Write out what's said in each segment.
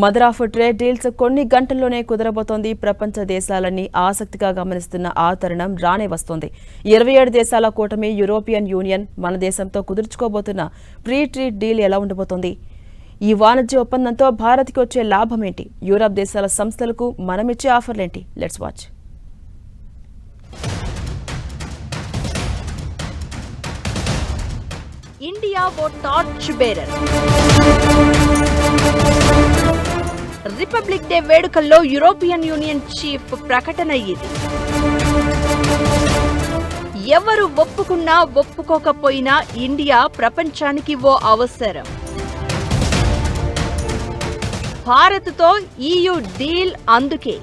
Mother of trade deals కొన్ని గంటల్లోనే కుదరబోతోంది. ప్రపంచ దేశాలన్నీ ఆసక్తిగా గమనిస్తున్న ఆ తరుణం రానే వస్తోంది. 27 దేశాల కూటమి యూరోపియన్ యూనియన్ మన దేశంతో కుదుర్చుకోబోతున్న ప్రీ ట్రేడ్ డీల్ ఎలా ఉండబోతోంది? ఈ వాణిజ్య ఒప్పందంతో భారత్కి వచ్చే లాభమేంటి? యూరప్ దేశాల సంస్థలకు మనమిచ్చే ఆఫర్లేంటి? Let's watch. ఇండియా ఓ టార్చ్ బేరర్. రిపబ్లిక్ డే వేడుకల్లో యూరోపియన్ యూనియన్ చీఫ్ ప్రకటన ఇది. ఎవరు ఒప్పుకున్నా ఒప్పుకోకపోయినా ఇండియా ప్రపంచానికి ఓ అవసరం. భారత్తో EU డీల్ అందుకే.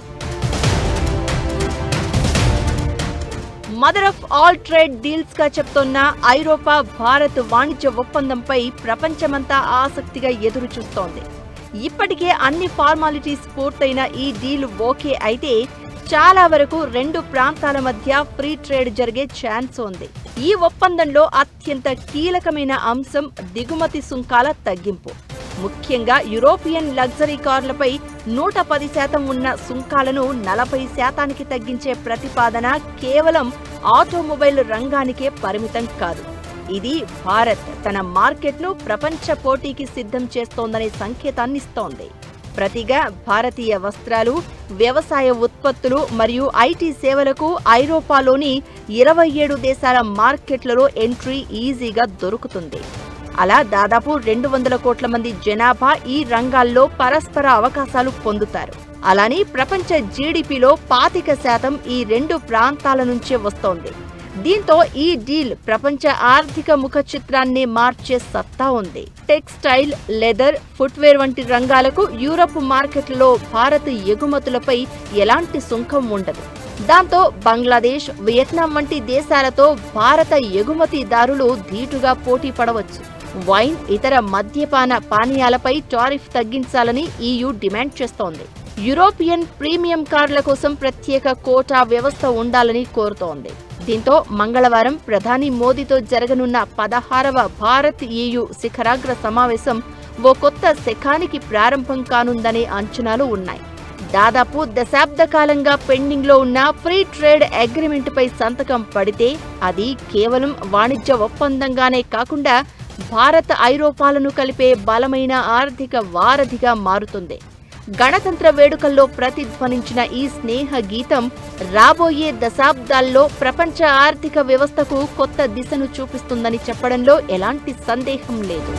Mother of all trade deals గా చెప్తోన్న ఐరోపా భారత్ వాణిజ్య ఒప్పందంపై ప్రపంచమంతా ఆసక్తిగా ఎదురు చూస్తోంది. ఇప్పటికే అన్ని ఫార్మాలిటీస్ పూర్తయిన ఈ డీల్ ఓకే అయితే చాలా వరకు రెండు ప్రాంతాల మధ్య ఫ్రీ ట్రేడ్ జరిగే ఛాన్స్ ఉంది. ఈ ఒప్పందంలో అత్యంత కీలకమైన అంశం దిగుమతి సుంకాల తగ్గింపు. ముఖ్యంగా యూరోపియన్ లగ్జరీ కార్లపై 110% ఉన్న సుంకాలను 40% తగ్గించే ప్రతిపాదన కేవలం ఆటోమొబైల్ రంగానికే పరిమితం కాదు. ఇది భారత్ తన మార్కెట్ను ప్రపంచ పోటీకి సిద్ధం చేస్తోందనే సంకేతాన్నిస్తోంది. ప్రతిగా భారతీయ వస్త్రాలు, వ్యవసాయ ఉత్పత్తులు మరియు IT సేవలకు ఐరోపాలోని 27 దేశాల మార్కెట్లలో ఎంట్రీ ఈజీగా దొరుకుతుంది. అలా దాదాపు 200 కోట్ల మంది జనాభా ఈ రంగాల్లో పరస్పర అవకాశాలు పొందుతారు. అలానే ప్రపంచ GDPలో 25% ఈ రెండు ప్రాంతాల నుంచే వస్తోంది. దీంతో ఈ డీల్ ప్రపంచ ఆర్థిక ముఖ చిత్రాన్ని మార్చే సత్తా ఉంది. టెక్స్టైల్, లెదర్, ఫుట్వేర్ వంటి రంగాలకు యూరప్ మార్కెట్లలో భారత్ ఎగుమతులపై ఎలాంటి సుంకం ఉండదు. దాంతో బంగ్లాదేశ్, వియత్నాం వంటి దేశాలతో భారత ఎగుమతిదారులు ధీటుగా పోటీ పడవచ్చు. వైన్, ఇతర మద్యపాన పానీయాలపై టారిఫ్ తగ్గించాలని EU డిమాండ్ చేస్తోంది. యూరోపియన్ ప్రీమియం కార్ల కోసం ప్రత్యేక కోటా వ్యవస్థ ఉండాలని కోరుతోంది. దీంతో మంగళవారం ప్రధాని మోదీతో జరగనున్న 16వ భారత్ EU శిఖరాగ్ర సమావేశం ఓ కొత్త శకానికి ప్రారంభం కానుందనే అంచనాలు ఉన్నాయి. దాదాపు దశాబ్ద కాలంగా పెండింగ్లో ఉన్న ఫ్రీ ట్రేడ్ అగ్రిమెంట్పై సంతకం పడితే అది కేవలం వాణిజ్య ఒప్పందంగానే కాకుండా భారత్ ఐరోపాలను కలిపే బలమైన ఆర్థిక వారధిగా మారుతుంది. గణతంత్ర వేడుకల్లో ప్రతిధ్వనించిన ఈ స్నేహ గీతం రాబోయే దశాబ్దాల్లో ప్రపంచ ఆర్థిక వ్యవస్థకు కొత్త దిశను చూపిస్తుందని చెప్పడంలో ఎలాంటి సందేహం లేదు.